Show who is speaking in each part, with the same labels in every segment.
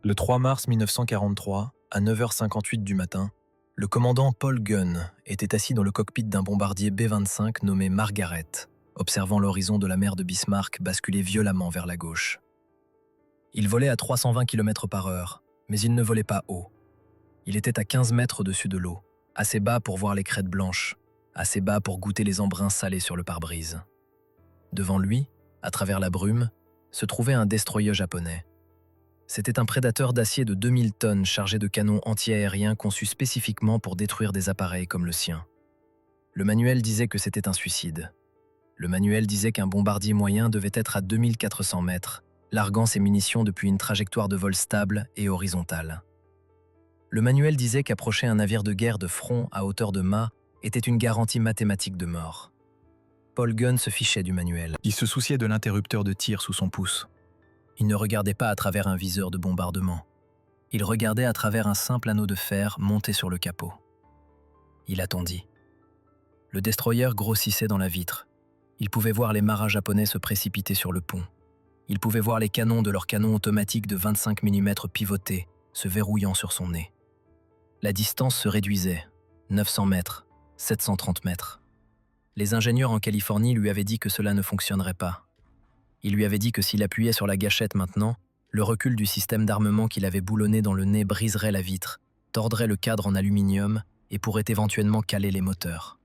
Speaker 1: Le 3 mars 1943, à 9h58 du matin, le commandant Paul Gunn était assis dans le cockpit d'un bombardier B-25 nommé Margaret, observant l'horizon de la mer de Bismarck basculer violemment vers la gauche. Il volait à 320 km/h, mais il ne volait pas haut. Il était à 15 mètres au-dessus de l'eau, assez bas pour voir les crêtes blanches, assez bas pour goûter les embruns salés sur le pare-brise. Devant lui, à travers la brume, se trouvait un destroyer japonais. C'était un prédateur d'acier de 2000 tonnes chargé de canons anti-aériens conçus spécifiquement pour détruire des appareils comme le sien. Le manuel disait que c'était un suicide. Le manuel disait qu'un bombardier moyen devait être à 2400 mètres, larguant ses munitions depuis une trajectoire de vol stable et horizontale. Le manuel disait qu'approcher un navire de guerre de front à hauteur de mât était une garantie mathématique de mort. Paul Gunn se fichait du manuel.
Speaker 2: Il se souciait de l'interrupteur de tir sous son pouce.
Speaker 1: Il ne regardait pas à travers un viseur de bombardement. Il regardait à travers un simple anneau de fer monté sur le capot. Il attendit. Le destroyer grossissait dans la vitre. Il pouvait voir les marins japonais se précipiter sur le pont. Il pouvait voir les canons de leurs canons automatiques de 25 mm pivoter, se verrouillant sur son nez. La distance se réduisait, 900 mètres, 730 mètres. Les ingénieurs en Californie lui avaient dit que cela ne fonctionnerait pas. Il lui avait dit que s'il appuyait sur la gâchette maintenant, le recul du système d'armement qu'il avait boulonné dans le nez briserait la vitre, tordrait le cadre en aluminium et pourrait éventuellement caler les moteurs.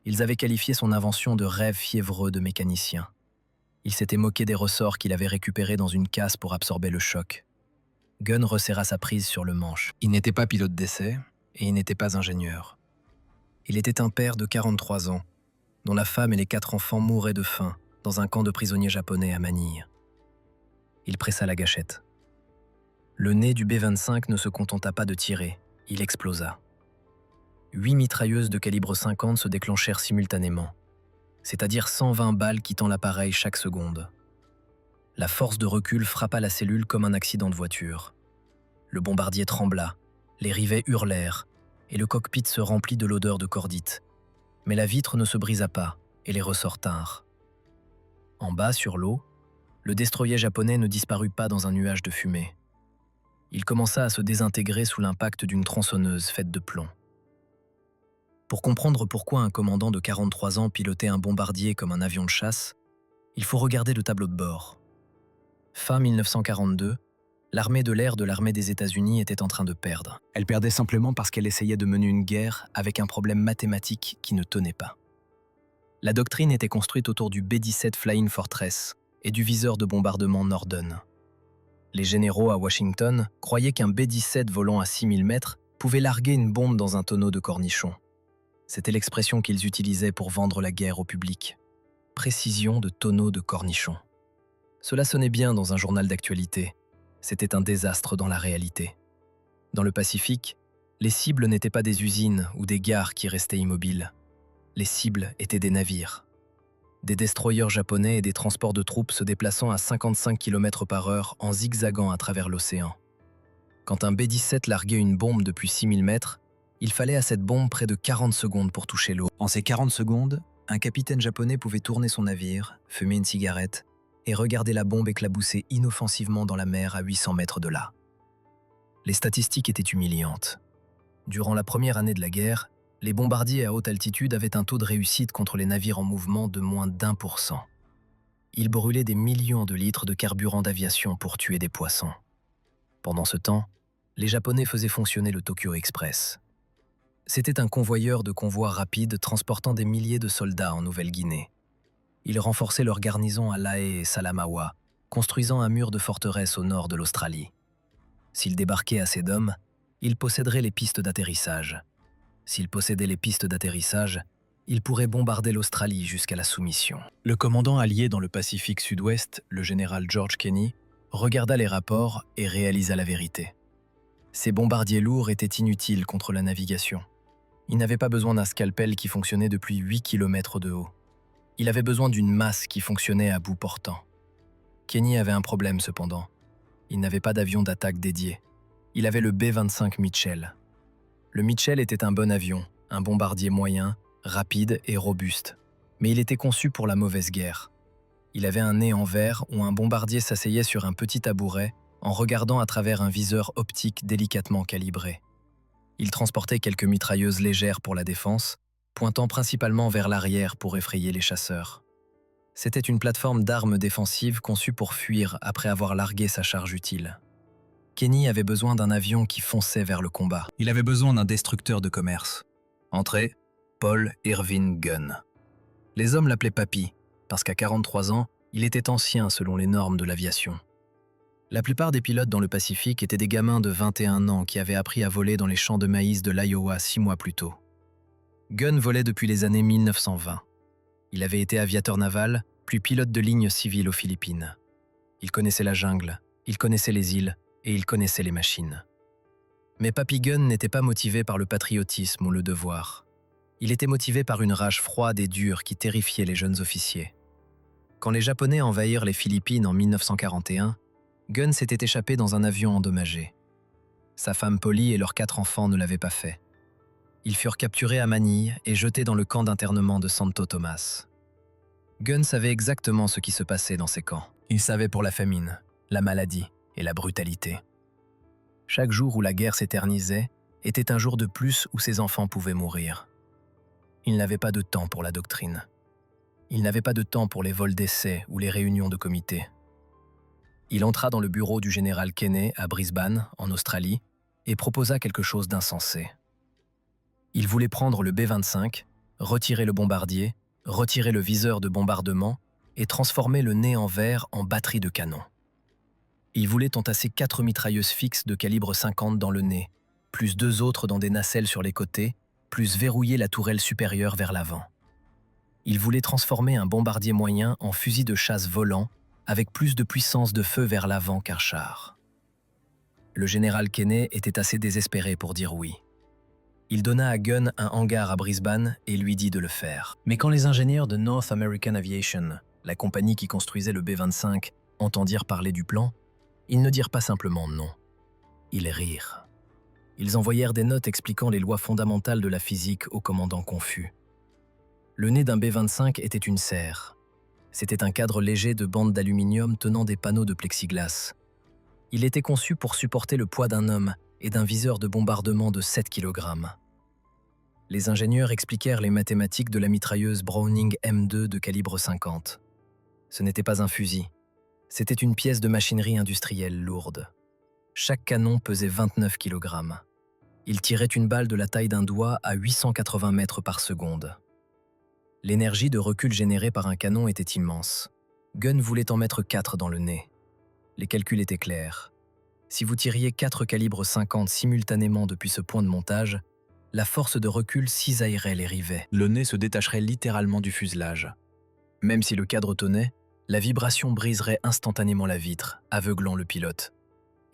Speaker 1: Ils avaient qualifié son invention de rêve fiévreux de mécanicien. Il s'était moqué des ressorts qu'il avait récupérés dans une casse pour absorber le choc. Gunn resserra sa prise sur le manche. Il n'était pas pilote d'essai et il n'était pas ingénieur. Il était un père de 43 ans, dont la femme et les 4 enfants mouraient de faim dans un camp de prisonniers japonais à Manille. Il pressa la gâchette. Le nez du B-25 ne se contenta pas de tirer, il explosa. 8 mitrailleuses de calibre 50 se déclenchèrent simultanément, c'est-à-dire 120 balles quittant l'appareil chaque seconde. La force de recul frappa la cellule comme un accident de voiture. Le bombardier trembla, les rivets hurlèrent, et le cockpit se remplit de l'odeur de cordite. Mais la vitre ne se brisa pas, et les ressorts tinrent. En bas, sur l'eau, le destroyer japonais ne disparut pas dans un nuage de fumée. Il commença à se désintégrer sous l'impact d'une tronçonneuse faite de plomb. Pour comprendre pourquoi un commandant de 43 ans pilotait un bombardier comme un avion de chasse, il faut regarder le tableau de bord. Fin 1942, l'armée de l'air de l'armée des États-Unis était en train de perdre. Elle perdait simplement parce qu'elle essayait de mener une guerre avec un problème mathématique qui ne tenait pas. La doctrine était construite autour du B-17 Flying Fortress et du viseur de bombardement Norden. Les généraux à Washington croyaient qu'un B-17 volant à 6000 mètres pouvait larguer une bombe dans un tonneau de cornichons. C'était l'expression qu'ils utilisaient pour vendre la guerre au public. Précision de tonneau de cornichons. Cela sonnait bien dans un journal d'actualité. C'était un désastre dans la réalité. Dans le Pacifique, les cibles n'étaient pas des usines ou des gares qui restaient immobiles. Les cibles étaient des navires. Des destroyers japonais et des transports de troupes se déplaçant à 55 km/h en zigzagant à travers l'océan. Quand un B-17 larguait une bombe depuis 6000 mètres, il fallait à cette bombe près de 40 secondes pour toucher l'eau. En ces 40 secondes, un capitaine japonais pouvait tourner son navire, fumer une cigarette et regarder la bombe éclabousser inoffensivement dans la mer à 800 mètres de là. Les statistiques étaient humiliantes. Durant la première année de la guerre, les bombardiers à haute altitude avaient un taux de réussite contre les navires en mouvement de moins d'1%. Ils brûlaient des millions de litres de carburant d'aviation pour tuer des poissons. Pendant ce temps, les Japonais faisaient fonctionner le Tokyo Express. C'était un convoyeur de convois rapides transportant des milliers de soldats en Nouvelle-Guinée. Ils renforçaient leur garnison à Lae et Salamaua, construisant un mur de forteresse au nord de l'Australie. S'ils débarquaient assez d'hommes, ils posséderaient les pistes d'atterrissage. S'ils possédaient les pistes d'atterrissage, ils pourraient bombarder l'Australie jusqu'à la soumission. Le commandant allié dans le Pacifique Sud-Ouest, le général George Kenney, regarda les rapports et réalisa la vérité. Ces bombardiers lourds étaient inutiles contre la navigation. Il n'avait pas besoin d'un scalpel qui fonctionnait depuis 8 km de haut. Il avait besoin d'une masse qui fonctionnait à bout portant. Kenney avait un problème cependant. Il n'avait pas d'avion d'attaque dédié. Il avait le B-25 Mitchell. Le Mitchell était un bon avion, un bombardier moyen, rapide et robuste. Mais il était conçu pour la mauvaise guerre. Il avait un nez en verre où un bombardier s'asseyait sur un petit tabouret en regardant à travers un viseur optique délicatement calibré. Il transportait quelques mitrailleuses légères pour la défense, pointant principalement vers l'arrière pour effrayer les chasseurs. C'était une plateforme d'armes défensives conçue pour fuir après avoir largué sa charge utile. Kenny avait besoin d'un avion qui fonçait vers le combat.
Speaker 2: Il avait besoin d'un destructeur de commerce. Entrée, Paul Irving Gunn. Les hommes l'appelaient Papy, parce qu'à 43 ans, il était ancien selon les normes de l'aviation.
Speaker 1: La plupart des pilotes dans le Pacifique étaient des gamins de 21 ans qui avaient appris à voler dans les champs de maïs de l'Iowa 6 mois plus tôt. Gunn volait depuis les années 1920. Il avait été aviateur naval, puis pilote de ligne civile aux Philippines. Il connaissait la jungle, il connaissait les îles et il connaissait les machines. Mais Papy Gunn n'était pas motivé par le patriotisme ou le devoir. Il était motivé par une rage froide et dure qui terrifiait les jeunes officiers. Quand les Japonais envahirent les Philippines en 1941, Gunn s'était échappé dans un avion endommagé. Sa femme Polly et leurs 4 enfants ne l'avaient pas fait. Ils furent capturés à Manille et jetés dans le camp d'internement de Santo Tomas. Gunn savait exactement ce qui se passait dans ces camps. Il savait pour la famine, la maladie et la brutalité. Chaque jour où la guerre s'éternisait était un jour de plus où ses enfants pouvaient mourir. Il n'avait pas de temps pour la doctrine. Il n'avait pas de temps pour les vols d'essai ou les réunions de comité. Il entra dans le bureau du général Kenney à Brisbane, en Australie, et proposa quelque chose d'insensé. Il voulait prendre le B-25, retirer le bombardier, retirer le viseur de bombardement et transformer le nez en verre en batterie de canon. Il voulait entasser 4 mitrailleuses fixes de calibre 50 dans le nez, plus 2 autres dans des nacelles sur les côtés, plus verrouiller la tourelle supérieure vers l'avant. Il voulait transformer un bombardier moyen en fusil de chasse volant avec plus de puissance de feu vers l'avant qu'un char. Le général Kenney était assez désespéré pour dire oui. Il donna à Gunn un hangar à Brisbane et lui dit de le faire. Mais quand les ingénieurs de North American Aviation, la compagnie qui construisait le B-25, entendirent parler du plan, ils ne dirent pas simplement non. Ils rirent. Ils envoyèrent des notes expliquant les lois fondamentales de la physique au commandant confus. Le nez d'un B-25 était une serre. C'était un cadre léger de bandes d'aluminium tenant des panneaux de plexiglas. Il était conçu pour supporter le poids d'un homme et d'un viseur de bombardement de 7 kg. Les ingénieurs expliquèrent les mathématiques de la mitrailleuse Browning M2 de calibre 50. Ce n'était pas un fusil. C'était une pièce de machinerie industrielle lourde. Chaque canon pesait 29 kg. Il tirait une balle de la taille d'un doigt à 880 mètres par seconde. L'énergie de recul générée par un canon était immense. Gunn voulait en mettre 4 dans le nez. Les calculs étaient clairs. Si vous tiriez 4 calibres 50 simultanément depuis ce point de montage, la force de recul cisaillerait les rivets.
Speaker 2: Le nez se détacherait littéralement du fuselage.
Speaker 1: Même si le cadre tenait, la vibration briserait instantanément la vitre, aveuglant le pilote.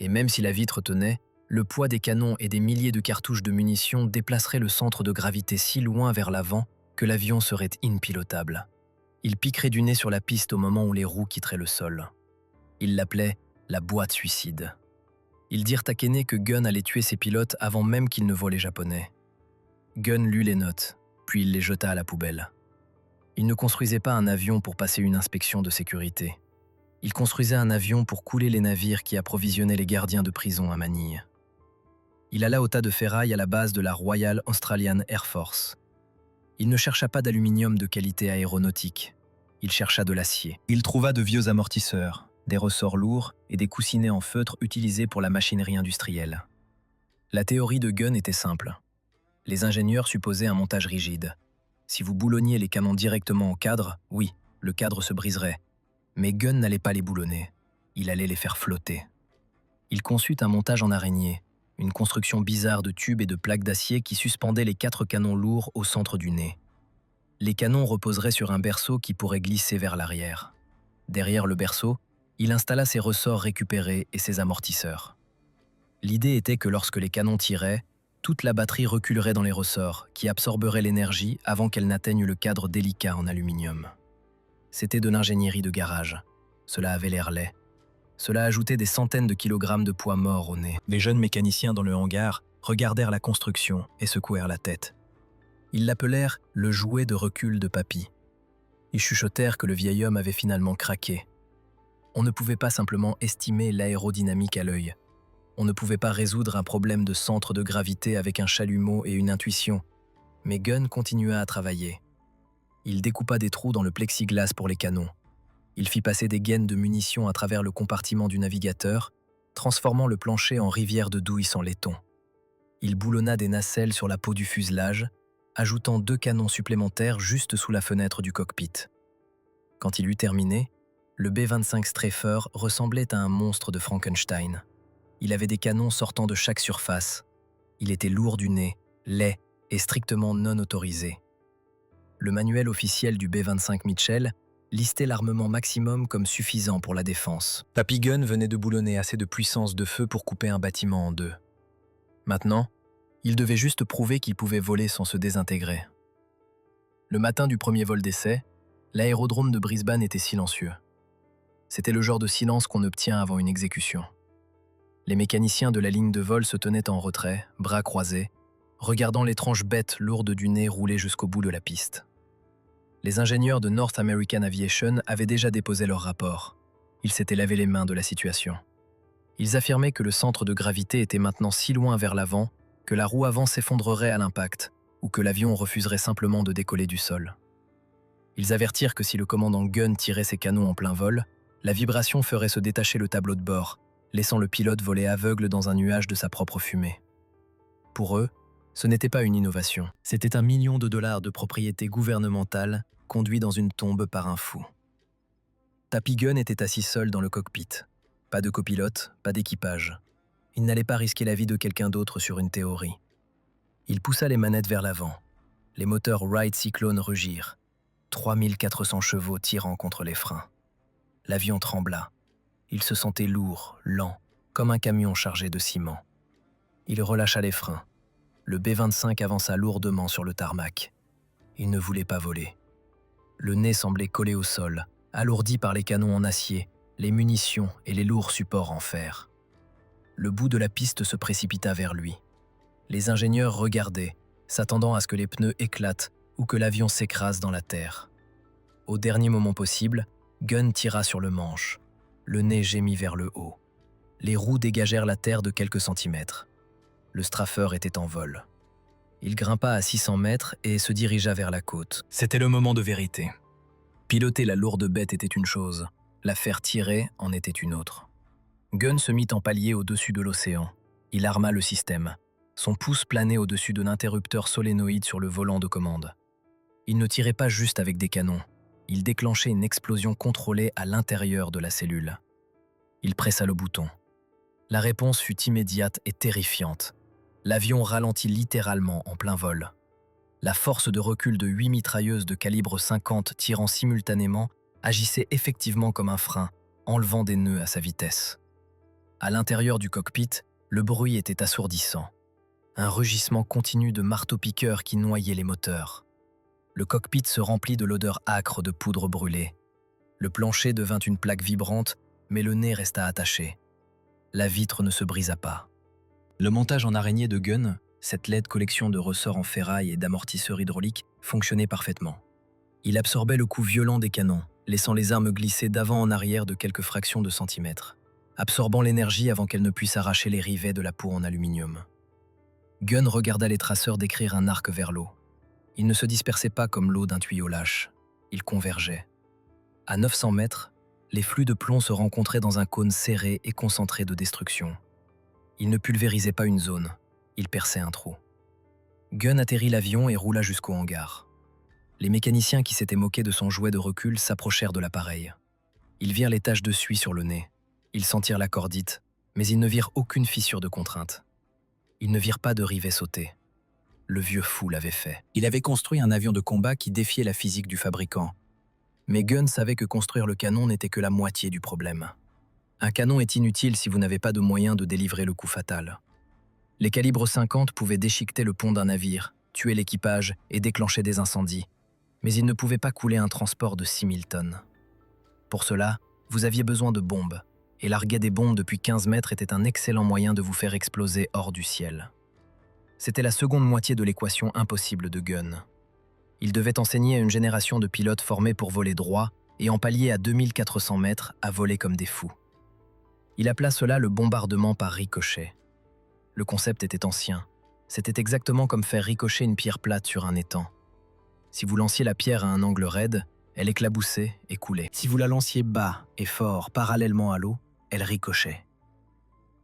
Speaker 1: Et même si la vitre tenait, le poids des canons et des milliers de cartouches de munitions déplacerait le centre de gravité si loin vers l'avant que l'avion serait impilotable. Il piquerait du nez sur la piste au moment où les roues quitteraient le sol. Ils l'appelaient la boîte suicide. Ils dirent à Kenney que Gunn allait tuer ses pilotes avant même qu'ils ne voient les Japonais. Gunn lut les notes, puis il les jeta à la poubelle. Il ne construisait pas un avion pour passer une inspection de sécurité. Il construisait un avion pour couler les navires qui approvisionnaient les gardiens de prison à Manille. Il alla au tas de ferraille à la base de la Royal Australian Air Force. Il ne chercha pas d'aluminium de qualité aéronautique. Il chercha de l'acier.
Speaker 2: Il trouva de vieux amortisseurs, des ressorts lourds et des coussinets en feutre utilisés pour la machinerie industrielle.
Speaker 1: La théorie de Gunn était simple. Les ingénieurs supposaient un montage rigide. Si vous boulonniez les canons directement au cadre, oui, le cadre se briserait. Mais Gunn n'allait pas les boulonner. Il allait les faire flotter. Il conçut un montage en araignée, une construction bizarre de tubes et de plaques d'acier qui suspendaient les 4 canons lourds au centre du nez. Les canons reposeraient sur un berceau qui pourrait glisser vers l'arrière. Derrière le berceau, il installa ses ressorts récupérés et ses amortisseurs. L'idée était que lorsque les canons tiraient, toute la batterie reculerait dans les ressorts, qui absorberaient l'énergie avant qu'elle n'atteigne le cadre délicat en aluminium. C'était de l'ingénierie de garage. Cela avait l'air laid. Cela ajoutait des centaines de kilogrammes de poids mort au nez.
Speaker 2: Les jeunes mécaniciens dans le hangar regardèrent la construction et secouèrent la tête.
Speaker 1: Ils l'appelèrent le jouet de recul de Papy. Ils chuchotèrent que le vieil homme avait finalement craqué. On ne pouvait pas simplement estimer l'aérodynamique à l'œil. On ne pouvait pas résoudre un problème de centre de gravité avec un chalumeau et une intuition. Mais Gunn continua à travailler. Il découpa des trous dans le plexiglas pour les canons. Il fit passer des gaines de munitions à travers le compartiment du navigateur, transformant le plancher en rivière de douille sans laiton. Il boulonna des nacelles sur la peau du fuselage, ajoutant 2 canons supplémentaires juste sous la fenêtre du cockpit. Quand il eut terminé, le B-25 Straffer ressemblait à un monstre de Frankenstein. Il avait des canons sortant de chaque surface. Il était lourd du nez, laid et strictement non autorisé. Le manuel officiel du B-25 Mitchell listait l'armement maximum comme suffisant pour la défense. Papy Gunn venait de boulonner assez de puissance de feu pour couper un bâtiment en 2. Maintenant, il devait juste prouver qu'il pouvait voler sans se désintégrer. Le matin du premier vol d'essai, l'aérodrome de Brisbane était silencieux. C'était le genre de silence qu'on obtient avant une exécution. Les mécaniciens de la ligne de vol se tenaient en retrait, bras croisés, regardant l'étrange bête lourde du nez rouler jusqu'au bout de la piste. Les ingénieurs de North American Aviation avaient déjà déposé leur rapport. Ils s'étaient lavé les mains de la situation. Ils affirmaient que le centre de gravité était maintenant si loin vers l'avant que la roue avant s'effondrerait à l'impact ou que l'avion refuserait simplement de décoller du sol. Ils avertirent que si le commandant Gunn tirait ses canons en plein vol, la vibration ferait se détacher le tableau de bord, laissant le pilote voler aveugle dans un nuage de sa propre fumée. Pour eux, ce n'était pas une innovation, c'était $1 million de propriété gouvernementale conduit dans une tombe par un fou. Papy Gunn était assis seul dans le cockpit. Pas de copilote, pas d'équipage. Il n'allait pas risquer la vie de quelqu'un d'autre sur une théorie. Il poussa les manettes vers l'avant. Les moteurs Wright Cyclone rugirent. 3400 chevaux tirant contre les freins. L'avion trembla. Il se sentait lourd, lent, comme un camion chargé de ciment. Il relâcha les freins. Le B-25 avança lourdement sur le tarmac. Il ne voulait pas voler. Le nez semblait collé au sol, alourdi par les canons en acier, les munitions et les lourds supports en fer. Le bout de la piste se précipita vers lui. Les ingénieurs regardaient, s'attendant à ce que les pneus éclatent ou que l'avion s'écrase dans la terre. Au dernier moment possible, Gunn tira sur le manche. Le nez gémit vers le haut. Les roues dégagèrent la terre de quelques centimètres. Le Straffer était en vol. Il grimpa à 600 mètres et se dirigea vers la côte. C'était le moment de vérité. Piloter la lourde bête était une chose, la faire tirer en était une autre. Gunn se mit en palier au-dessus de l'océan. Il arma le système. Son pouce planait au-dessus de l'interrupteur solénoïde sur le volant de commande. Il ne tirait pas juste avec des canons. Il déclenchait une explosion contrôlée à l'intérieur de la cellule. Il pressa le bouton. La réponse fut immédiate et terrifiante. L'avion ralentit littéralement en plein vol. La force de recul de 8 mitrailleuses de calibre 50 tirant simultanément agissait effectivement comme un frein, enlevant des nœuds à sa vitesse. À l'intérieur du cockpit, le bruit était assourdissant. Un rugissement continu de marteau-piqueur qui noyait les moteurs. Le cockpit se remplit de l'odeur âcre de poudre brûlée. Le plancher devint une plaque vibrante, mais le nez resta attaché. La vitre ne se brisa pas. Le montage en araignée de Gunn, cette laide collection de ressorts en ferraille et d'amortisseurs hydrauliques, fonctionnait parfaitement. Il absorbait le coup violent des canons, laissant les armes glisser d'avant en arrière de quelques fractions de centimètres, absorbant l'énergie avant qu'elle ne puisse arracher les rivets de la peau en aluminium. Gunn regarda les traceurs décrire un arc vers l'eau. Il ne se dispersait pas comme l'eau d'un tuyau lâche. Il convergeait. À 900 mètres, les flux de plomb se rencontraient dans un cône serré et concentré de destruction. Il ne pulvérisait pas une zone, il perçait un trou. Gunn atterrit l'avion et roula jusqu'au hangar. Les mécaniciens qui s'étaient moqués de son jouet de recul s'approchèrent de l'appareil. Ils virent les taches de suie sur le nez. Ils sentirent la cordite, mais ils ne virent aucune fissure de contrainte. Ils ne virent pas de rivet sauté. Le vieux fou l'avait fait. Il avait construit un avion de combat qui défiait la physique du fabricant. Mais Gunn savait que construire le canon n'était que la moitié du problème. Un canon est inutile si vous n'avez pas de moyen de délivrer le coup fatal. Les calibres 50 pouvaient déchiqueter le pont d'un navire, tuer l'équipage et déclencher des incendies. Mais ils ne pouvaient pas couler un transport de 6000 tonnes. Pour cela, vous aviez besoin de bombes, et larguer des bombes depuis 15 mètres était un excellent moyen de vous faire exploser hors du ciel. C'était la seconde moitié de l'équation impossible de Gunn. Il devait enseigner à une génération de pilotes formés pour voler droit et en palier à 2400 mètres à voler comme des fous. Il appela cela le bombardement par ricochet. Le concept était ancien. C'était exactement comme faire ricocher une pierre plate sur un étang. Si vous lanciez la pierre à un angle raide, elle éclaboussait et coulait. Si vous la lanciez bas et fort, parallèlement à l'eau, elle ricochait.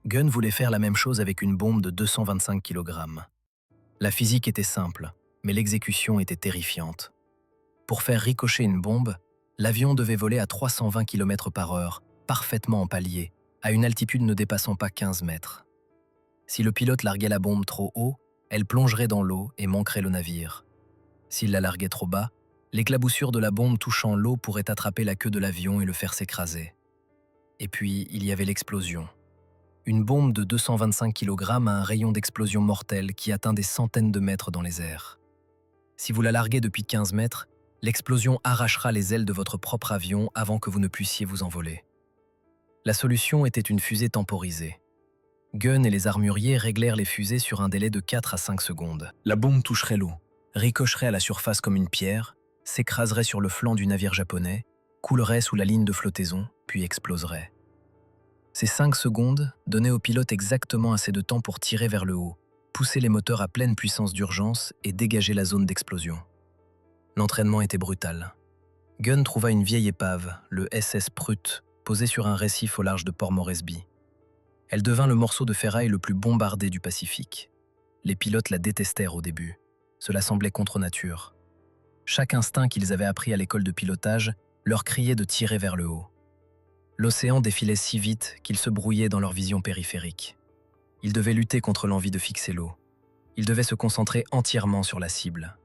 Speaker 1: Gunn voulait faire la même chose avec une bombe de 225 kg. La physique était simple, mais l'exécution était terrifiante. Pour faire ricocher une bombe, l'avion devait voler à 320 km/h, parfaitement en palier, à une altitude ne dépassant pas 15 mètres. Si le pilote larguait la bombe trop haut, elle plongerait dans l'eau et manquerait le navire. S'il la larguait trop bas, l'éclaboussure de la bombe touchant l'eau pourrait attraper la queue de l'avion et le faire s'écraser. Et puis, il y avait l'explosion. Une bombe de 225 kg a un rayon d'explosion mortel qui atteint des centaines de mètres dans les airs. Si vous la larguez depuis 15 mètres, l'explosion arrachera les ailes de votre propre avion avant que vous ne puissiez vous envoler. La solution était une fusée temporisée. Gunn et les armuriers réglèrent les fusées sur un délai de 4 à 5 secondes. La bombe toucherait l'eau, ricocherait à la surface comme une pierre, s'écraserait sur le flanc du navire japonais, coulerait sous la ligne de flottaison, puis exploserait. Ces 5 secondes donnaient au pilote exactement assez de temps pour tirer vers le haut, pousser les moteurs à pleine puissance d'urgence et dégager la zone d'explosion. L'entraînement était brutal. Gunn trouva une vieille épave, le SS Prut, posée sur un récif au large de Port Moresby. Elle devint le morceau de ferraille le plus bombardé du Pacifique. Les pilotes la détestèrent au début. Cela semblait contre nature. Chaque instinct qu'ils avaient appris à l'école de pilotage leur criait de tirer vers le haut. L'océan défilait si vite qu'ils se brouillaient dans leur vision périphérique. Ils devaient lutter contre l'envie de fixer l'eau. Ils devaient se concentrer entièrement sur la cible.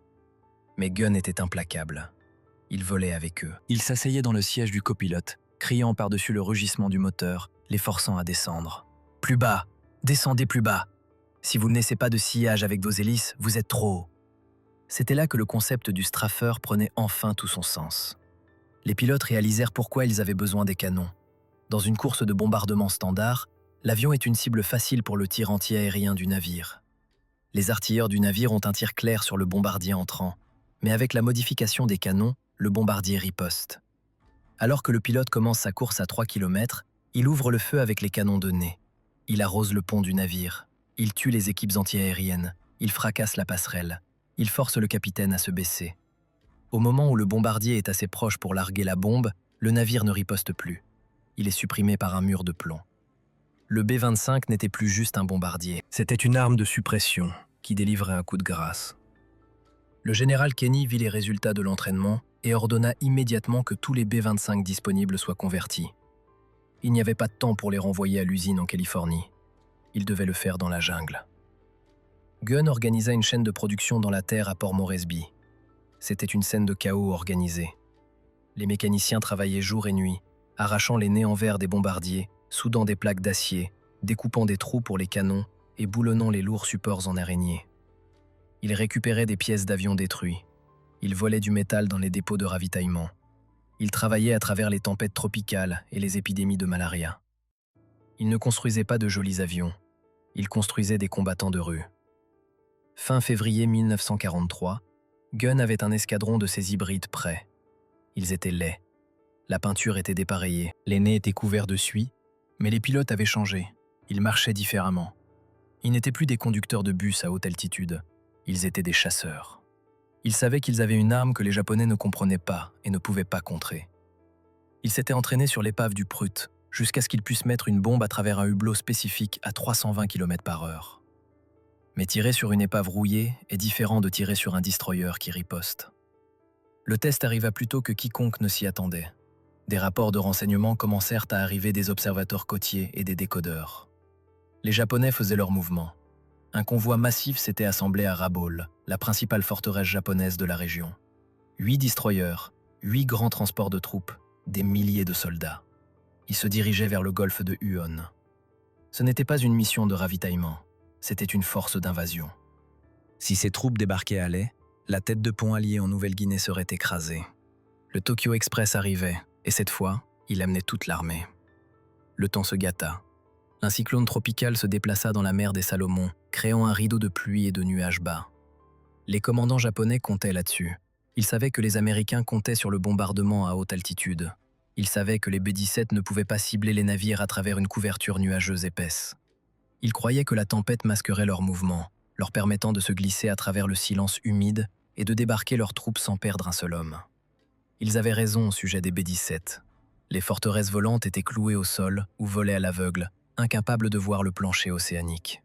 Speaker 1: Mais Gunn était implacable. Il volait avec eux. Il s'asseyait dans le siège du copilote, criant par-dessus le rugissement du moteur, les forçant à descendre. « Plus bas! Descendez plus bas! Si vous ne laissez pas de sillage avec vos hélices, vous êtes trop haut. » C'était là que le concept du straffer prenait enfin tout son sens. Les pilotes réalisèrent pourquoi ils avaient besoin des canons. Dans une course de bombardement standard, l'avion est une cible facile pour le tir anti-aérien du navire. Les artilleurs du navire ont un tir clair sur le bombardier entrant, mais avec la modification des canons, le bombardier riposte. Alors que le pilote commence sa course à 3 km, il ouvre le feu avec les canons de nez. Il arrose le pont du navire. Il tue les équipes anti-aériennes. Il fracasse la passerelle. Il force le capitaine à se baisser. Au moment où le bombardier est assez proche pour larguer la bombe, le navire ne riposte plus. Il est supprimé par un mur de plomb. Le B-25 n'était plus juste un bombardier. C'était une arme de suppression qui délivrait un coup de grâce. Le général Kenny vit les résultats de l'entraînement et ordonna immédiatement que tous les B-25 disponibles soient convertis. Il n'y avait pas de temps pour les renvoyer à l'usine en Californie. Il devait le faire dans la jungle. Gunn organisa une chaîne de production dans la terre à Port Moresby. C'était une scène de chaos organisée. Les mécaniciens travaillaient jour et nuit, arrachant les nez en verre des bombardiers, soudant des plaques d'acier, découpant des trous pour les canons et boulonnant les lourds supports en araignée. Ils récupéraient des pièces d'avions détruits. Ils volaient du métal dans les dépôts de ravitaillement. Ils travaillaient à travers les tempêtes tropicales et les épidémies de malaria. Ils ne construisaient pas de jolis avions. Ils construisaient des combattants de rue. Fin février 1943, Gunn avait un escadron de ces hybrides prêts. Ils étaient laids. La peinture était dépareillée. Les nez étaient couverts de suie, mais les pilotes avaient changé. Ils marchaient différemment. Ils n'étaient plus des conducteurs de bus à haute altitude. Ils étaient des chasseurs. Ils savaient qu'ils avaient une arme que les Japonais ne comprenaient pas et ne pouvaient pas contrer. Ils s'étaient entraînés sur l'épave du Prut, jusqu'à ce qu'ils puissent mettre une bombe à travers un hublot spécifique à 320 km/h. Mais tirer sur une épave rouillée est différent de tirer sur un destroyer qui riposte. Le test arriva plus tôt que quiconque ne s'y attendait. Des rapports de renseignement commencèrent à arriver des observateurs côtiers et des décodeurs. Les Japonais faisaient leur mouvement. Un convoi massif s'était assemblé à Rabaul, la principale forteresse japonaise de la région. 8 destroyers, 8 grands transports de troupes, des milliers de soldats. Ils se dirigeaient vers le golfe de Huon. Ce n'était pas une mission de ravitaillement, c'était une force d'invasion. Si ces troupes débarquaient à Lae, la tête de pont alliée en Nouvelle-Guinée serait écrasée. Le Tokyo Express arrivait, et cette fois, il amenait toute l'armée. Le temps se gâta. Un cyclone tropical se déplaça dans la mer des Salomon, créant un rideau de pluie et de nuages bas. Les commandants japonais comptaient là-dessus. Il savait que les Américains comptaient sur le bombardement à haute altitude. Il savait que les B-17 ne pouvaient pas cibler les navires à travers une couverture nuageuse épaisse. Il croyait que la tempête masquerait leurs mouvements, leur permettant de se glisser à travers le silence humide et de débarquer leurs troupes sans perdre un seul homme. Ils avaient raison au sujet des B-17. Les forteresses volantes étaient clouées au sol ou volaient à l'aveugle, incapables de voir le plancher océanique.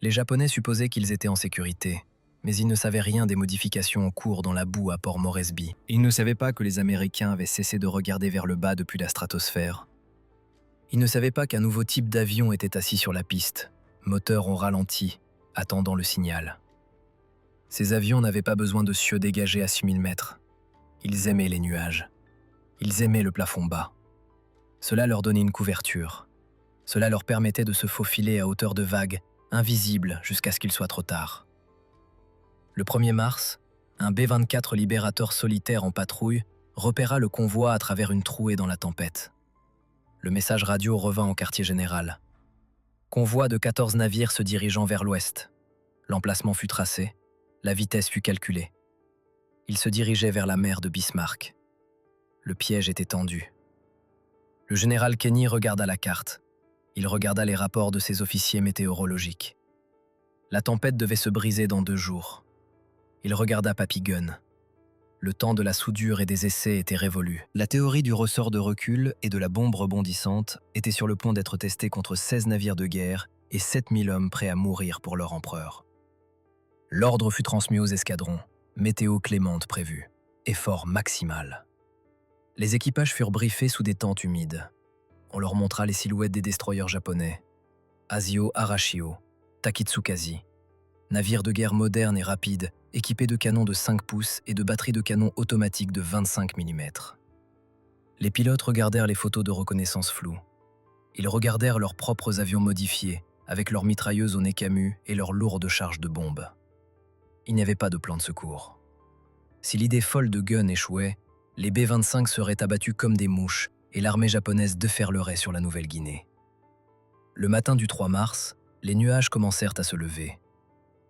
Speaker 1: Les Japonais supposaient qu'ils étaient en sécurité, mais ils ne savaient rien des modifications en cours dans la boue à Port Moresby. Ils ne savaient pas que les Américains avaient cessé de regarder vers le bas depuis la stratosphère. Ils ne savaient pas qu'un nouveau type d'avion était assis sur la piste, moteur au ralenti, attendant le signal. Ces avions n'avaient pas besoin de cieux dégagés à 6000 mètres. Ils aimaient les nuages. Ils aimaient le plafond bas. Cela leur donnait une couverture. Cela leur permettait de se faufiler à hauteur de vagues, invisibles jusqu'à ce qu'il soit trop tard. Le 1er mars, un B-24 Libérateur solitaire en patrouille repéra le convoi à travers une trouée dans la tempête. Le message radio revint au quartier général. Convoi de 14 navires se dirigeant vers l'ouest. L'emplacement fut tracé, la vitesse fut calculée. Ils se dirigeaient vers la mer de Bismarck. Le piège était tendu. Le général Kenny regarda la carte. Il regarda les rapports de ses officiers météorologiques. La tempête devait se briser dans 2 jours. Il regarda Papy Gunn. Le temps de la soudure et des essais était révolu. La théorie du ressort de recul et de la bombe rebondissante était sur le point d'être testée contre 16 navires de guerre et 7000 hommes prêts à mourir pour leur empereur. L'ordre fut transmis aux escadrons. Météo clémente prévue. Effort maximal. Les équipages furent briefés sous des tentes humides. On leur montra les silhouettes des destroyers japonais. Asio Arashio, Takitsukazi. Navires de guerre modernes et rapides, équipés de canons de 5 pouces et de batteries de canons automatiques de 25 mm. Les pilotes regardèrent les photos de reconnaissance floues. Ils regardèrent leurs propres avions modifiés, avec leurs mitrailleuses au nez camus et leurs lourdes charges de bombes. Il n'y avait pas de plan de secours. Si l'idée folle de Gunn échouait, les B-25 seraient abattus comme des mouches et l'armée japonaise déferlerait sur la Nouvelle-Guinée. Le matin du 3 mars, les nuages commencèrent à se lever.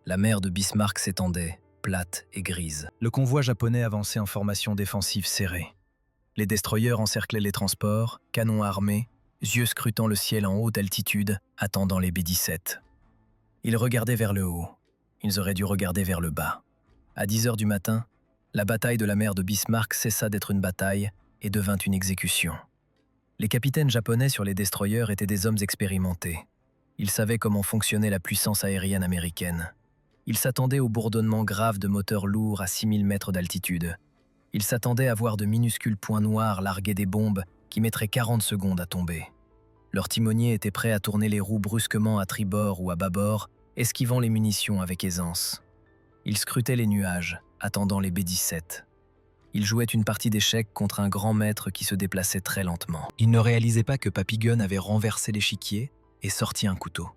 Speaker 1: La mer de Bismarck s'étendait, plate et grise. Le convoi japonais avançait en formation défensive serrée. Les destroyers encerclaient les transports, canons armés, yeux scrutant le ciel en haute altitude, attendant les B-17. Ils regardaient vers le haut. Ils auraient dû regarder vers le bas. À 10 heures du matin, la bataille de la mer de Bismarck cessa d'être une bataille et devint une exécution. Les capitaines japonais sur les destroyers étaient des hommes expérimentés. Ils savaient comment fonctionnait la puissance aérienne américaine. Ils s'attendaient au bourdonnement grave de moteurs lourds à 6000 mètres d'altitude. Ils s'attendaient à voir de minuscules points noirs larguer des bombes qui mettraient 40 secondes à tomber. Leurs timoniers étaient prêts à tourner les roues brusquement à tribord ou à bâbord, esquivant les munitions avec aisance. Ils scrutaient les nuages, attendant les B-17. Ils jouaient une partie d'échecs contre un grand maître qui se déplaçait très lentement. Ils ne réalisaient pas que Papy Gunn avait renversé l'échiquier et sorti un couteau.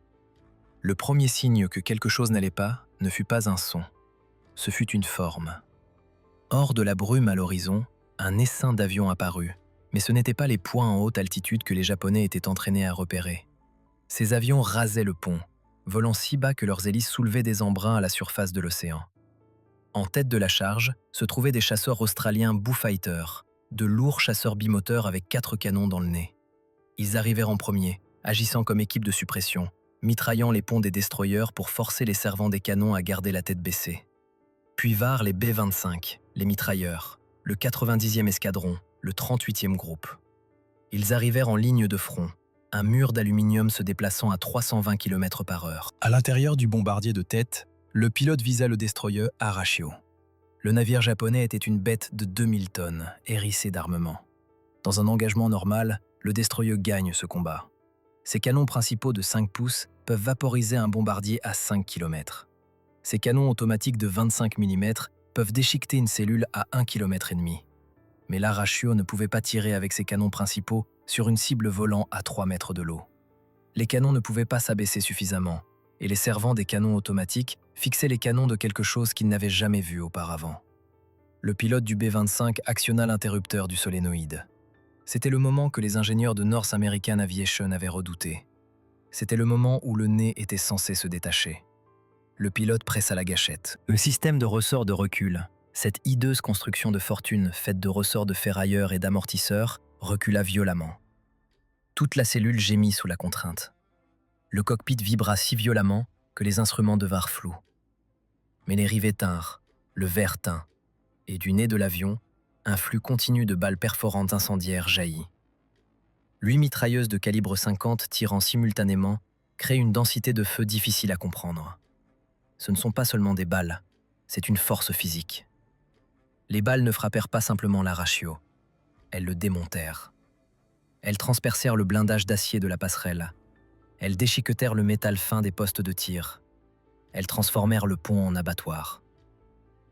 Speaker 1: Le premier signe que quelque chose n'allait pas ne fut pas un son. Ce fut une forme. Hors de la brume à l'horizon, un essaim d'avions apparut, mais ce n'étaient pas les points en haute altitude que les Japonais étaient entraînés à repérer. Ces avions rasaient le pont, volant si bas que leurs hélices soulevaient des embruns à la surface de l'océan. En tête de la charge se trouvaient des chasseurs australiens Bullfighter, de lourds chasseurs bimoteurs avec 4 canons dans le nez. Ils arrivèrent en premier, agissant comme équipe de suppression, mitraillant les ponts des destroyers pour forcer les servants des canons à garder la tête baissée. Puis vinrent les B-25, les mitrailleurs, le 90e escadron, le 38e groupe. Ils arrivèrent en ligne de front, un mur d'aluminium se déplaçant à 320 km/h. À l'intérieur du bombardier de tête, le pilote visa le destroyer Arashio. Le navire japonais était une bête de 2000 tonnes, hérissée d'armement. Dans un engagement normal, le destroyer gagne ce combat. Ses canons principaux de 5 pouces peuvent vaporiser un bombardier à 5 km. Ses canons automatiques de 25 mm peuvent déchiqueter une cellule à 1,5 km. Mais l'Arashio ne pouvait pas tirer avec ses canons principaux sur une cible volant à 3 mètres de l'eau. Les canons ne pouvaient pas s'abaisser suffisamment, et les servants des canons automatiques fixaient les canons de quelque chose qu'ils n'avaient jamais vu auparavant. Le pilote du B-25 actionna l'interrupteur du solénoïde. C'était le moment que les ingénieurs de North American Aviation avaient redouté. C'était le moment où le nez était censé se détacher. Le pilote pressa la gâchette. Le système de ressort de recul, Cette hideuse construction de fortune, faite de ressorts de ferrailleurs et d'amortisseurs, recula violemment. Toute la cellule gémit sous la contrainte. Le cockpit vibra si violemment que les instruments devinrent flous. Mais les rivets tinrent, le verre tint, et du nez de l'avion, un flux continu de balles perforantes incendiaires jaillit. 8 mitrailleuses de calibre 50 tirant simultanément créent une densité de feu difficile à comprendre. Ce ne sont pas seulement des balles, c'est une force physique. Les balles ne frappèrent pas simplement l'Arachio, elles le démontèrent. Elles transpercèrent le blindage d'acier de la passerelle. Elles déchiquetèrent le métal fin des postes de tir. Elles transformèrent le pont en abattoir.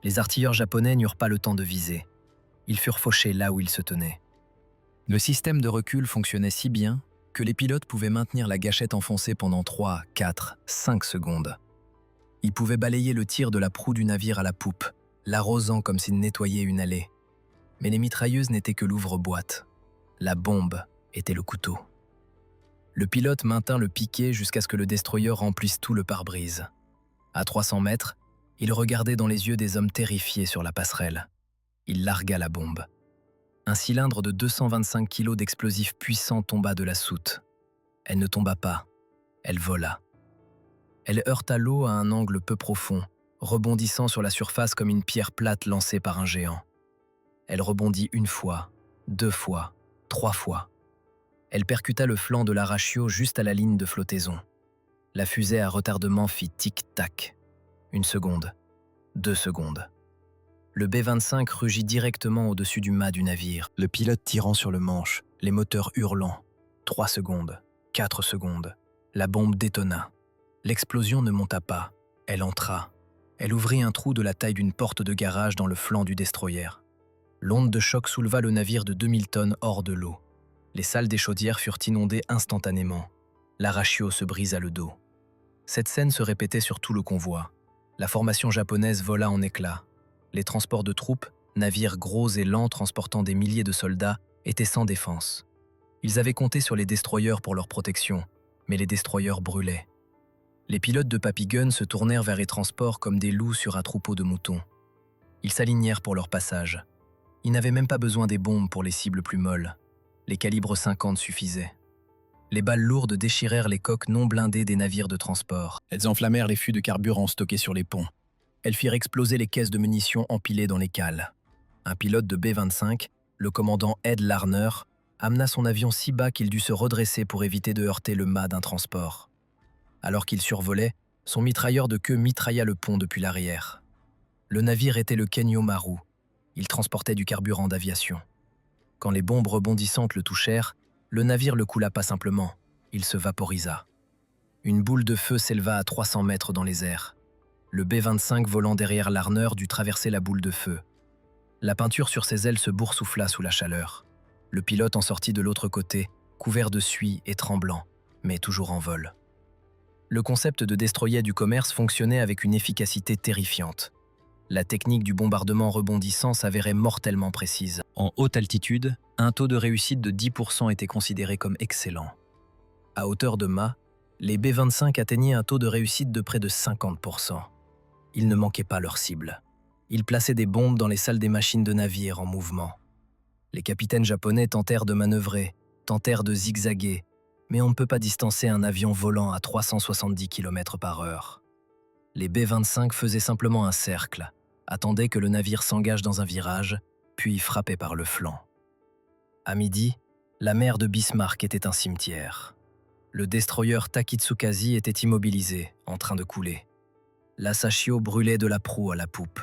Speaker 1: Les artilleurs japonais n'eurent pas le temps de viser. Ils furent fauchés là où ils se tenaient. Le système de recul fonctionnait si bien que les pilotes pouvaient maintenir la gâchette enfoncée pendant 3, 4, 5 secondes. Ils pouvaient balayer le tir de la proue du navire à la poupe, l'arrosant comme s'ils nettoyaient une allée. Mais les mitrailleuses n'étaient que l'ouvre-boîte. La bombe était le couteau. Le pilote maintint le piquet jusqu'à ce que le destroyer remplisse tout le pare-brise. À 300 mètres, il regardait dans les yeux des hommes terrifiés sur la passerelle. Il largua la bombe. Un cylindre de 225 kg d'explosifs puissants tomba de la soute. Elle ne tomba pas, elle vola. Elle heurta l'eau à un angle peu profond, rebondissant sur la surface comme une pierre plate lancée par un géant. Elle rebondit 1 fois, 2 fois, 3 fois. Elle percuta le flanc de l'Arachio juste à la ligne de flottaison. La fusée à retardement fit tic-tac. 1 seconde, 2 secondes. Le B-25 rugit directement au-dessus du mât du navire, le pilote tirant sur le manche, les moteurs hurlant. 3 secondes, 4 secondes. La bombe détonna. L'explosion ne monta pas, elle entra. Elle ouvrit un trou de la taille d'une porte de garage dans le flanc du destroyer. L'onde de choc souleva le navire de 2000 tonnes hors de l'eau. Les salles des chaudières furent inondées instantanément. L'Arachio se brisa le dos. Cette scène se répétait sur tout le convoi. La formation japonaise vola en éclats. Les transports de troupes, navires gros et lents transportant des milliers de soldats, étaient sans défense. Ils avaient compté sur les destroyers pour leur protection, mais les destroyers brûlaient. Les pilotes de Papy Gun se tournèrent vers les transports comme des loups sur un troupeau de moutons. Ils s'alignèrent pour leur passage. Ils n'avaient même pas besoin des bombes pour les cibles plus molles. Les calibres 50 suffisaient. Les balles lourdes déchirèrent les coques non blindées des navires de transport. Elles enflammèrent les fûts de carburant stockés sur les ponts. Elles firent exploser les caisses de munitions empilées dans les cales. Un pilote de B-25, le commandant Ed Larner, amena son avion si bas qu'il dut se redresser pour éviter de heurter le mât d'un transport. Alors qu'il survolait, son mitrailleur de queue mitrailla le pont depuis l'arrière. Le navire était le Kenyo Maru. Il transportait du carburant d'aviation. Quand les bombes rebondissantes le touchèrent, le navire le coula pas simplement, il se vaporisa. Une boule de feu s'éleva à 300 mètres dans les airs. Le B-25 volant derrière Larner dut traverser la boule de feu. La peinture sur ses ailes se boursoufla sous la chaleur. Le pilote en sortit de l'autre côté, couvert de suie et tremblant, mais toujours en vol. Le concept de destroyer du commerce fonctionnait avec une efficacité terrifiante. La technique du bombardement rebondissant s'avérait mortellement précise. En haute altitude, un taux de réussite de 10% était considéré comme excellent. À hauteur de mât, les B-25 atteignaient un taux de réussite de près de 50%. Ils ne manquaient pas leur cible. Ils plaçaient des bombes dans les salles des machines de navires en mouvement. Les capitaines japonais tentèrent de manœuvrer, tentèrent de zigzaguer, mais on ne peut pas distancer un avion volant à 370 km/h. Les B-25 faisaient simplement un cercle, attendaient que le navire s'engage dans un virage, puis frappaient par le flanc. À midi, la mer de Bismarck était un cimetière. Le destroyer Takitsukaze était immobilisé, en train de couler. L'Asashio brûlait de la proue à la poupe.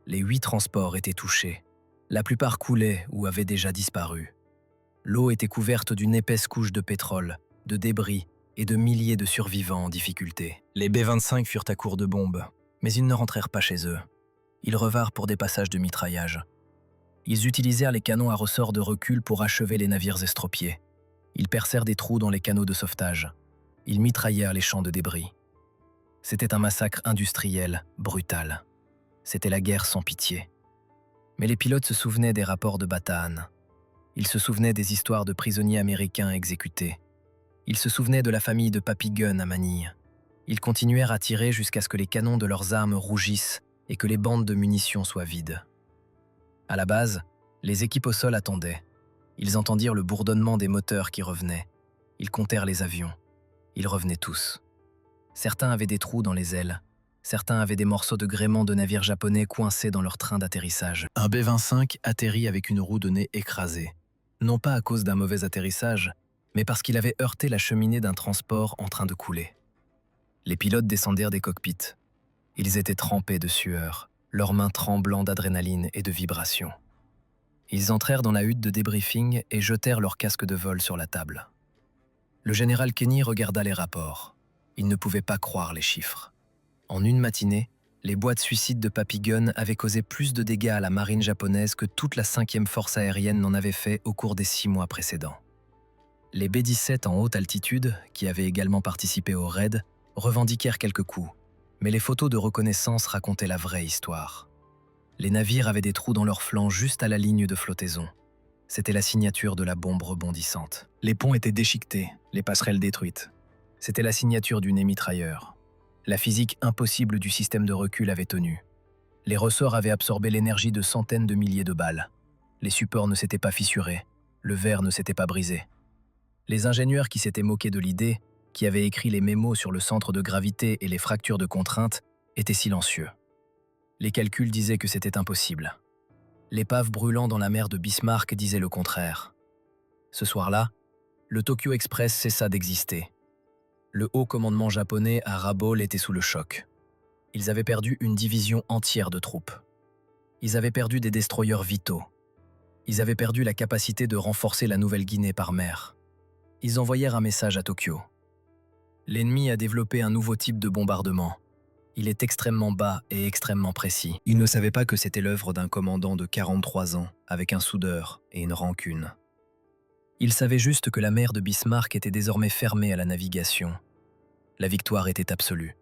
Speaker 1: Les 8 transports étaient touchés. La plupart coulaient ou avaient déjà disparu. L'eau était couverte d'une épaisse couche de pétrole, de débris et de milliers de survivants en difficulté. Les B-25 furent à court de bombes, mais ils ne rentrèrent pas chez eux. Ils revinrent pour des passages de mitraillage. Ils utilisèrent les canons à ressort de recul pour achever les navires estropiés. Ils percèrent des trous dans les canaux de sauvetage. Ils mitraillèrent les champs de débris. C'était un massacre industriel, brutal. C'était la guerre sans pitié. Mais les pilotes se souvenaient des rapports de Bataan. Ils se souvenaient des histoires de prisonniers américains exécutés. Ils se souvenaient de la famille de Papy Gun à Manille. Ils continuèrent à tirer jusqu'à ce que les canons de leurs armes rougissent et que les bandes de munitions soient vides. À la base, les équipes au sol attendaient. Ils entendirent le bourdonnement des moteurs qui revenaient. Ils comptèrent les avions. Ils revenaient tous. Certains avaient des trous dans les ailes. Certains avaient des morceaux de gréement de navires japonais coincés dans leur train d'atterrissage. Un B-25 atterrit avec une roue de nez écrasée. Non pas à cause d'un mauvais atterrissage, mais parce qu'il avait heurté la cheminée d'un transport en train de couler. Les pilotes descendirent des cockpits. Ils étaient trempés de sueur, leurs mains tremblant d'adrénaline et de vibrations. Ils entrèrent dans la hutte de débriefing et jetèrent leur casque de vol sur la table. Le général Kenny regarda les rapports. Il ne pouvait pas croire les chiffres. En une matinée, les boîtes suicides de Papy Gun avaient causé plus de dégâts à la marine japonaise que toute la 5e force aérienne n'en avait fait au cours des 6 mois précédents. Les B-17 en haute altitude, qui avaient également participé au raid, revendiquèrent quelques coups, mais les photos de reconnaissance racontaient la vraie histoire. Les navires avaient des trous dans leurs flancs juste à la ligne de flottaison. C'était la signature de la bombe rebondissante. Les ponts étaient déchiquetés, les passerelles détruites. C'était la signature du nez mitrailleur. La physique impossible du système de recul avait tenu. Les ressorts avaient absorbé l'énergie de centaines de milliers de balles. Les supports ne s'étaient pas fissurés, le verre ne s'était pas brisé. Les ingénieurs qui s'étaient moqués de l'idée, qui avaient écrit les mémos sur le centre de gravité et les fractures de contrainte, étaient silencieux. Les calculs disaient que c'était impossible. L'épave brûlant dans la mer de Bismarck disait le contraire. Ce soir-là, le Tokyo Express cessa d'exister. Le haut commandement japonais à Rabaul était sous le choc. Ils avaient perdu une division entière de troupes. Ils avaient perdu des destroyers vitaux. Ils avaient perdu la capacité de renforcer la Nouvelle-Guinée par mer. Ils envoyèrent un message à Tokyo. L'ennemi a développé un nouveau type de bombardement. Il est extrêmement bas et extrêmement précis. Ils ne savaient pas que c'était l'œuvre d'un commandant de 43 ans, avec un soudeur et une rancune. Ils savaient juste que la mer de Bismarck était désormais fermée à la navigation. La victoire était absolue.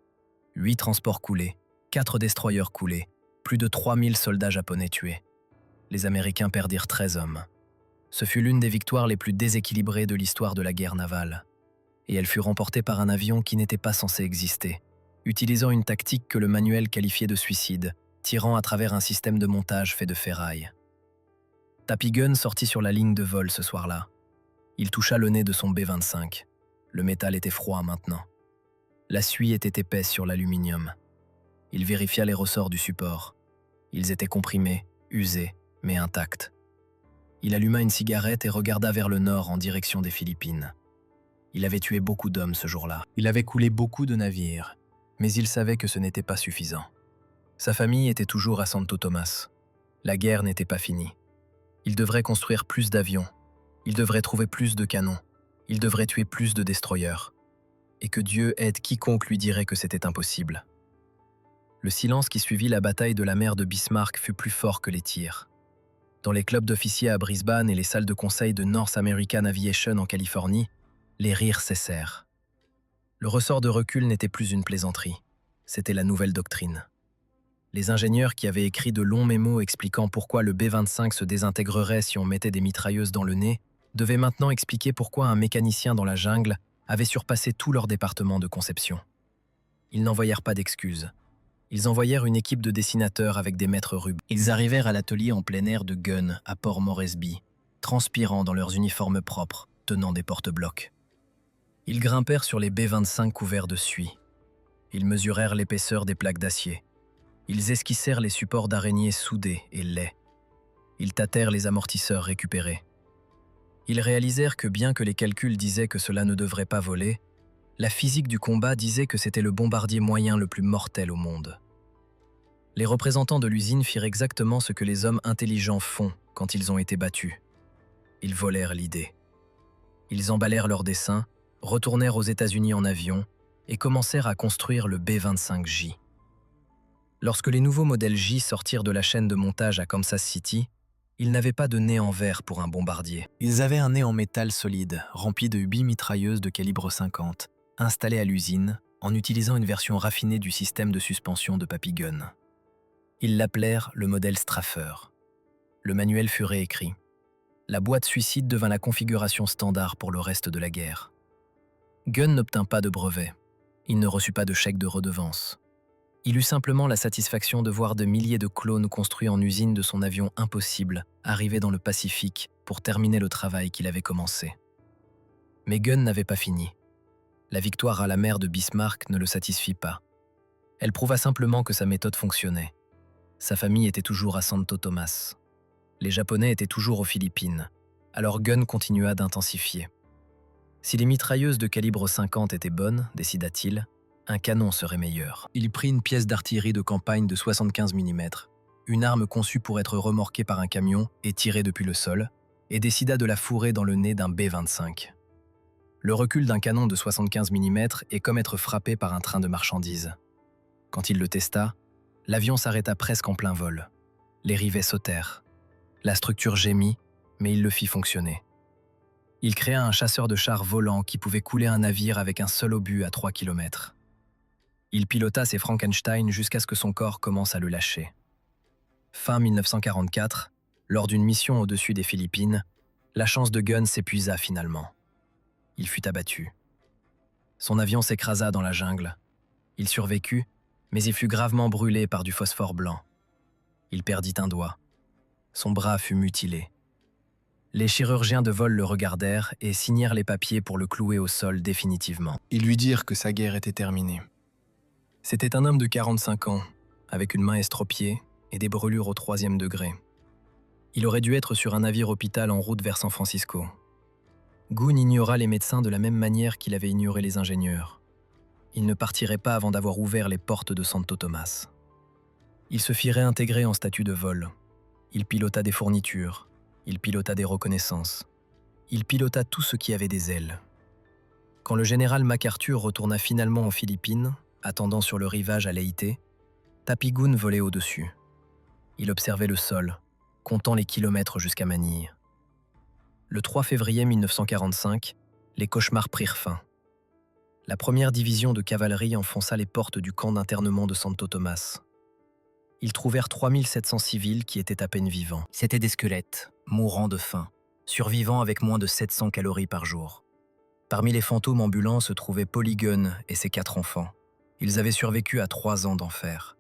Speaker 1: 8 transports coulés, 4 destroyers coulés, plus de 3000 soldats japonais tués. Les Américains perdirent 13 hommes. Ce fut l'une des victoires les plus déséquilibrées de l'histoire de la guerre navale. Et elle fut remportée par un avion qui n'était pas censé exister, utilisant une tactique que le manuel qualifiait de suicide, tirant à travers un système de montage fait de ferraille. Papy Gun sortit sur la ligne de vol ce soir-là. Il toucha le nez de son B-25. Le métal était froid maintenant. La suie était épaisse sur l'aluminium. Il vérifia les ressorts du support. Ils étaient comprimés, usés, mais intacts. Il alluma une cigarette et regarda vers le nord en direction des Philippines. Il avait tué beaucoup d'hommes ce jour-là. Il avait coulé beaucoup de navires, mais il savait que ce n'était pas suffisant. Sa famille était toujours à Santo Tomas. La guerre n'était pas finie. Il devrait construire plus d'avions. Il devrait trouver plus de canons. Il devrait tuer plus de destroyers. Et que Dieu aide quiconque lui dirait que c'était impossible. Le silence qui suivit la bataille de la mer de Bismarck fut plus fort que les tirs. Dans les clubs d'officiers à Brisbane et les salles de conseil de North American Aviation en Californie, les rires cessèrent. Le ressort de recul n'était plus une plaisanterie, c'était la nouvelle doctrine. Les ingénieurs qui avaient écrit de longs mémos expliquant pourquoi le B-25 se désintégrerait si on mettait des mitrailleuses dans le nez, devaient maintenant expliquer pourquoi un mécanicien dans la jungle avait surpassé tout leur département de conception. Ils n'envoyèrent pas d'excuses. Ils envoyèrent une équipe de dessinateurs avec des mètres rubes. Ils arrivèrent à l'atelier en plein air de Gun, à Port Moresby, transpirant dans leurs uniformes propres, tenant des porte-blocs. Ils grimpèrent sur les B-25 couverts de suie. Ils mesurèrent l'épaisseur des plaques d'acier. Ils esquissèrent les supports d'araignées soudés et laids. Ils tâtèrent les amortisseurs récupérés. Ils réalisèrent que bien que les calculs disaient que cela ne devrait pas voler, la physique du combat disait que c'était le bombardier moyen le plus mortel au monde. Les représentants de l'usine firent exactement ce que les hommes intelligents font quand ils ont été battus. Ils volèrent l'idée. Ils emballèrent leurs dessins, retournèrent aux États-Unis en avion et commencèrent à construire le B-25J. Lorsque les nouveaux modèles J sortirent de la chaîne de montage à Kansas City, ils n'avaient pas de nez en verre pour un bombardier. Ils avaient un nez en métal solide, rempli de 8 mitrailleuses de calibre 50, installées à l'usine en utilisant une version raffinée du système de suspension de Papy Gun. Ils l'appelèrent le modèle Straffer. Le manuel fut réécrit. La boîte suicide devint la configuration standard pour le reste de la guerre. Gun n'obtint pas de brevet. Il ne reçut pas de chèque de redevance. Il eut simplement la satisfaction de voir de milliers de clones construits en usine de son avion impossible arriver dans le Pacifique pour terminer le travail qu'il avait commencé. Mais Gunn n'avait pas fini. La victoire à la mer de Bismarck ne le satisfit pas. Elle prouva simplement que sa méthode fonctionnait. Sa famille était toujours à Santo Tomas. Les Japonais étaient toujours aux Philippines. Alors Gunn continua d'intensifier. Si les mitrailleuses de calibre 50 étaient bonnes, décida-t-il, un canon serait meilleur. Il prit une pièce d'artillerie de campagne de 75 mm, une arme conçue pour être remorquée par un camion et tirée depuis le sol, et décida de la fourrer dans le nez d'un B-25. Le recul d'un canon de 75 mm est comme être frappé par un train de marchandises. Quand il le testa, l'avion s'arrêta presque en plein vol. Les rivets sautèrent. La structure gémit, mais il le fit fonctionner. Il créa un chasseur de chars volant qui pouvait couler un navire avec un seul obus à 3 km. Il pilota ses Frankenstein jusqu'à ce que son corps commence à le lâcher. Fin 1944, lors d'une mission au-dessus des Philippines, la chance de Gunn s'épuisa finalement. Il fut abattu. Son avion s'écrasa dans la jungle. Il survécut, mais il fut gravement brûlé par du phosphore blanc. Il perdit un doigt. Son bras fut mutilé. Les chirurgiens de vol le regardèrent et signèrent les papiers pour le clouer au sol définitivement.
Speaker 3: Ils lui dirent que sa guerre était terminée.
Speaker 1: C'était un homme de 45 ans, avec une main estropiée et des brûlures au 3e degré. Il aurait dû être sur un navire-hôpital en route vers San Francisco. Gunn ignora les médecins de la même manière qu'il avait ignoré les ingénieurs. Il ne partirait pas avant d'avoir ouvert les portes de Santo Tomas. Il se fit réintégrer en statut de vol. Il pilota des fournitures. Il pilota des reconnaissances. Il pilota tout ce qui avait des ailes. Quand le général MacArthur retourna finalement aux Philippines, attendant sur le rivage à Leyte, Papy Gunn volait au-dessus. Il observait le sol, comptant les kilomètres jusqu'à Manille. Le 3 février 1945, les cauchemars prirent fin. La première division de cavalerie enfonça les portes du camp d'internement de Santo Tomas. Ils trouvèrent 3700 civils qui étaient à peine vivants. C'étaient des squelettes, mourant de faim, survivant avec moins de 700 calories par jour. Parmi les fantômes ambulants se trouvaient Polly Gunn et ses 4 enfants. Ils avaient survécu à 3 ans d'enfer.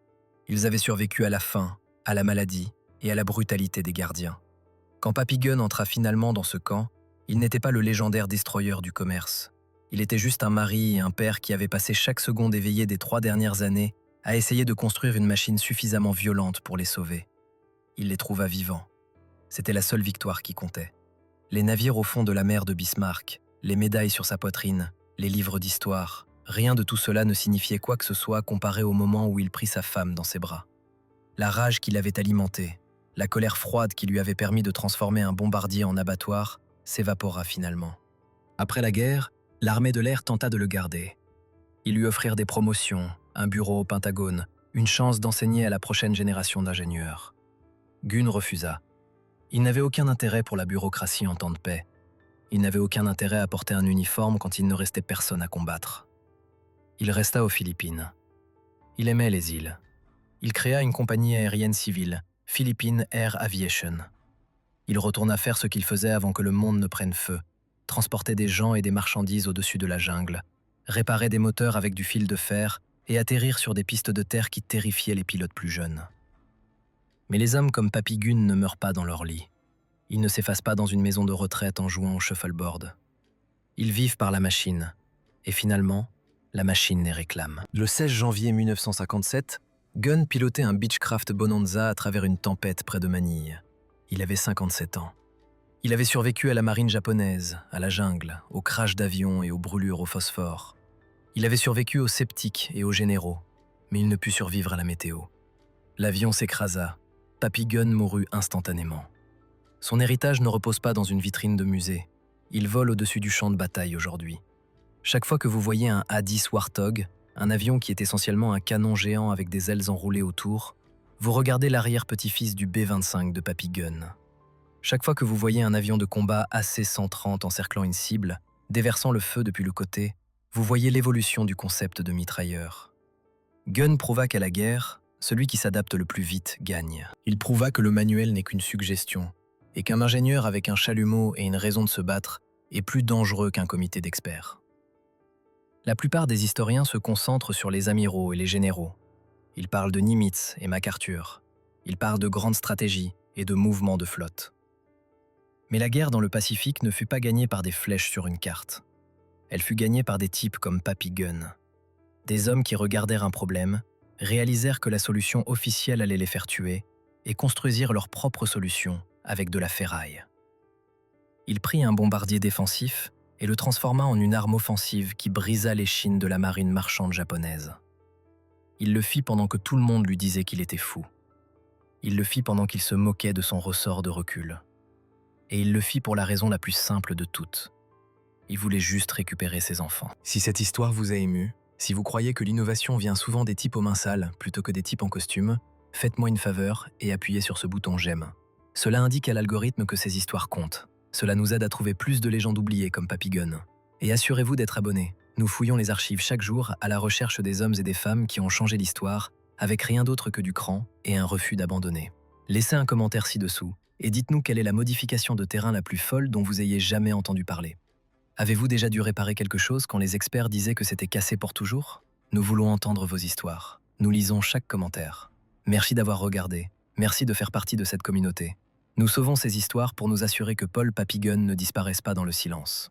Speaker 1: Ils avaient survécu à la faim, à la maladie et à la brutalité des gardiens. Quand Papy Gunn entra finalement dans ce camp, il n'était pas le légendaire destroyer du commerce. Il était juste un mari et un père qui avaient passé chaque seconde éveillée des 3 dernières années à essayer de construire une machine suffisamment violente pour les sauver. Il les trouva vivants. C'était la seule victoire qui comptait. Les navires au fond de la mer de Bismarck, les médailles sur sa poitrine, les livres d'histoire, rien de tout cela ne signifiait quoi que ce soit comparé au moment où il prit sa femme dans ses bras. La rage qui l'avait alimenté, la colère froide qui lui avait permis de transformer un bombardier en abattoir, s'évapora finalement. Après la guerre, l'armée de l'air tenta de le garder. Ils lui offrirent des promotions, un bureau au Pentagone, une chance d'enseigner à la prochaine génération d'ingénieurs. Gunn refusa. Il n'avait aucun intérêt pour la bureaucratie en temps de paix. Il n'avait aucun intérêt à porter un uniforme quand il ne restait personne à combattre. Il resta aux Philippines. Il aimait les îles. Il créa une compagnie aérienne civile, Philippine Air Aviation. Il retourna faire ce qu'il faisait avant que le monde ne prenne feu, transporter des gens et des marchandises au-dessus de la jungle, réparer des moteurs avec du fil de fer et atterrir sur des pistes de terre qui terrifiaient les pilotes plus jeunes. Mais les hommes comme Papy Gunn ne meurent pas dans leur lit. Ils ne s'effacent pas dans une maison de retraite en jouant au shuffleboard. Ils vivent par la machine. Et finalement, la machine les réclame. Le 16 janvier 1957, Gunn pilotait un Beechcraft Bonanza à travers une tempête près de Manille. Il avait 57 ans. Il avait survécu à la marine japonaise, à la jungle, aux crashs d'avions et aux brûlures au phosphore. Il avait survécu aux sceptiques et aux généraux, mais il ne put survivre à la météo. L'avion s'écrasa. Papy Gunn mourut instantanément. Son héritage ne repose pas dans une vitrine de musée. Il vole au-dessus du champ de bataille aujourd'hui. Chaque fois que vous voyez un A-10 Warthog, un avion qui est essentiellement un canon géant avec des ailes enroulées autour, vous regardez l'arrière-petit-fils du B-25 de Papy Gunn. Chaque fois que vous voyez un avion de combat AC-130 encerclant une cible, déversant le feu depuis le côté, vous voyez l'évolution du concept de mitrailleur. Gunn prouva qu'à la guerre, celui qui s'adapte le plus vite gagne. Il prouva que le manuel n'est qu'une suggestion, et qu'un ingénieur avec un chalumeau et une raison de se battre est plus dangereux qu'un comité d'experts. La plupart des historiens se concentrent sur les amiraux et les généraux. Il parle de Nimitz et MacArthur. Il parle de grandes stratégies et de mouvements de flotte. Mais la guerre dans le Pacifique ne fut pas gagnée par des flèches sur une carte. Elle fut gagnée par des types comme Papy Gunn. Des hommes qui regardèrent un problème, réalisèrent que la solution officielle allait les faire tuer et construisirent leur propre solution avec de la ferraille. Il prit un bombardier défensif et le transforma en une arme offensive qui brisa l'échine de la marine marchande japonaise. Il le fit pendant que tout le monde lui disait qu'il était fou. Il le fit pendant qu'il se moquait de son ressort de recul. Et il le fit pour la raison la plus simple de toutes. Il voulait juste récupérer ses enfants.
Speaker 3: Si cette histoire vous a ému, si vous croyez que l'innovation vient souvent des types aux mains sales plutôt que des types en costume, faites-moi une faveur et appuyez sur ce bouton j'aime. Cela indique à l'algorithme que ces histoires comptent. Cela nous aide à trouver plus de légendes oubliées comme Papy Gunn. Et assurez-vous d'être abonné. Nous fouillons les archives chaque jour à la recherche des hommes et des femmes qui ont changé l'histoire avec rien d'autre que du cran et un refus d'abandonner. Laissez un commentaire ci-dessous et dites-nous quelle est la modification de terrain la plus folle dont vous ayez jamais entendu parler. Avez-vous déjà dû réparer quelque chose quand les experts disaient que c'était cassé pour toujours? Nous voulons entendre vos histoires. Nous lisons chaque commentaire. Merci d'avoir regardé. Merci de faire partie de cette communauté. Nous sauvons ces histoires pour nous assurer que Paul Papy Gunn ne disparaisse pas dans le silence.